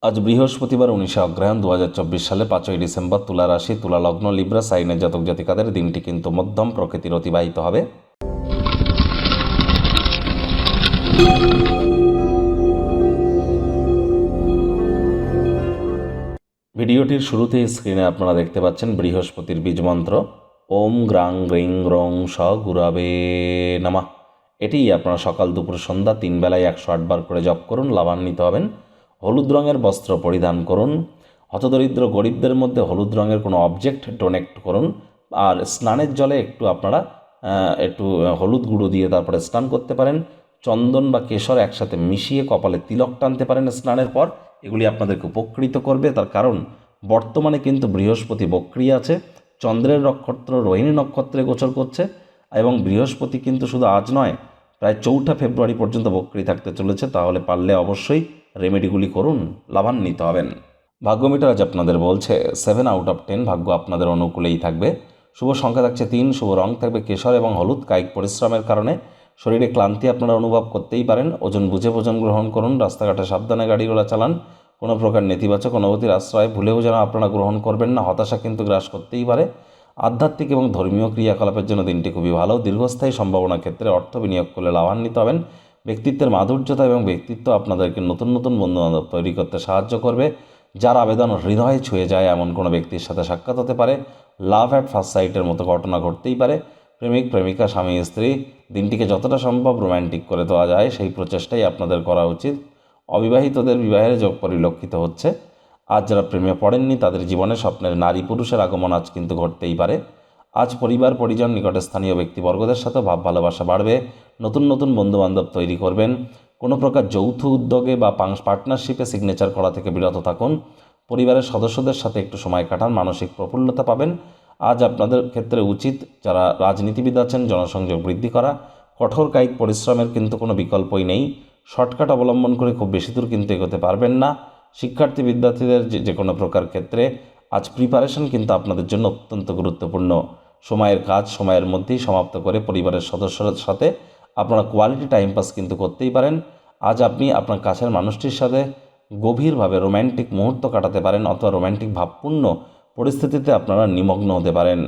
আজ বৃহস্পতিবার 19 অগ্রহায়ণ 2024 সালে 5ই ডিসেম্বর তুলা রাশি তুলা লগ্ন লিব্রা সাইনের জাতক জাতিকাদের দিনটি কিন্তু মধ্যম প্রকৃতির অতিবাহিত হবে। ভিডিওটির শুরুতে স্ক্রিনে আপনারা দেখতে পাচ্ছেন বৃহস্পতির বীজ মন্ত্র ওম গ্রাং গ্রিং রং স গুরাবে নমঃ। এটি আপনারা সকাল দুপুর সন্ধ্যা 3 বেলায় 108 বার করে জপ করুন, লাভান্বিত হবেন। হলুদ রঙের বস্ত্র পরিধান করুন। হতদরিদ্র গরিবদের মধ্যে হলুদ রঙের কোনো অবজেক্ট ডোনেট করুন। আর স্নানের জলে একটু হলুদ গুঁড়ো দিয়ে তারপরে স্নান করতে পারেন। চন্দন বা কেশর একসাথে মিশিয়ে কপালে তিলক টানতে পারেন স্নানের পর। এগুলি আপনাদেরকে উপকৃত করবে, তার কারণ বর্তমানে কিন্তু বৃহস্পতি বক্রী আছে, চন্দ্রের নক্ষত্র রোহিণী নক্ষত্রে গোচর করছে এবং বৃহস্পতি কিন্তু শুধু আজ নয়, প্রায় 4 ফেব্রুয়ারি পর্যন্ত বক্রী থাকতে চলেছে। তাহলে পারলে অবশ্যই রেমেডিগুলি করুন, লাভান্বিত হবেন। ভাগ্যমিটার আজ আপনাদের বলছে 7 আউট অফ 10 ভাগ্য আপনাদের অনুকূলেই থাকবে। শুভ সংখ্যা থাকছে 3, শুভ রং থাকবে কেশর এবং হলুদ। কায়িক পরিশ্রমের কারণে শরীরে ক্লান্তি আপনারা অনুভব করতেই পারেন। ওজন বুঝে ভোজন গ্রহণ করুন। রাস্তাঘাটে সাবধানে গাড়ি ঘোড়া চালান। কোনো প্রকার নেতিবাচক অনুভূতির আশ্রয় ভুলেও যেন আপনারা গ্রহণ করবেন না, হতাশা কিন্তু গ্রাস করতেই পারে। আধ্যাত্মিক এবং ধর্মীয় ক্রিয়াকলাপের জন্য দিনটি খুবই ভালো। দীর্ঘস্থায়ী সম্ভাবনার ক্ষেত্রে অর্থ বিনিয়োগ করলে লাভান্বিত হবেন। ব্যক্তিত্বের মাধুর্যতা এবং ব্যক্তিত্ব আপনাদেরকে নতুন নতুন বন্ধুবান্ধব তৈরি করতে সাহায্য করবে। যার আবেদন হৃদয়ে ছুঁয়ে যায় এমন কোনো ব্যক্তির সাথে সাক্ষাৎ হতে পারে। লাভ অ্যাট ফার্স্ট সাইটের মতো ঘটনা ঘটতেই পারে। প্রেমিক প্রেমিকা স্বামী স্ত্রী দিনটিকে যতটা সম্ভব রোম্যান্টিক করে দেওয়া যায় সেই প্রচেষ্টাই আপনাদের করা উচিত। অবিবাহিতদের বিবাহের যোগ পরিলক্ষিত হচ্ছে। আজ যারা প্রেমে পড়েননি তাদের জীবনে স্বপ্নের নারী পুরুষের আগমন আজ কিন্তু ঘটতেই পারে। আজ পরিবার পরিজন নিকটে স্থানীয় ব্যক্তিবর্গদের সাথে ভাব ভালোবাসা বাড়বে। নতুন নতুন বন্ধুবান্ধব তৈরি করবেন। কোনো প্রকার যৌথ উদ্যোগে বা পার্টনারশিপে সিগনেচার করা থেকে বিরত থাকুন। পরিবারের সদস্যদের সাথে একটু সময় কাটান, মানসিক প্রফুল্লতা পাবেন। আজ আপনাদের ক্ষেত্রে উচিত যারা রাজনীতিবিদ আছেন জনসংযোগ বৃদ্ধি করা। কঠোর কায়িক পরিশ্রমের কিন্তু কোনো বিকল্পই নেই। শর্টকাট অবলম্বন করে খুব বেশি দূর কিন্তু এগোতে পারবেন না। শিক্ষার্থী বিদ্যার্থীদের যে কোনো প্রকার ক্ষেত্রে আজ প্রিপারেশন কিন্তু আপনাদের জন্য অত্যন্ত গুরুত্বপূর্ণ। সময়ের কাজ সময়ের মধ্যেই সমাপ্ত করে পরিবারের সদস্যদের সাথে আপনারা কোয়ালিটি টাইম পাস কিন্তু করতেই পারেন। আজ আপনি আপনার কাছের মানুষটির সাথে গভীরভাবে রোম্যান্টিক মুহূর্ত কাটাতে পারেন অথবা রোম্যান্টিক ভাবপূর্ণ পরিস্থিতিতে আপনারা নিমগ্ন হতে পারেন।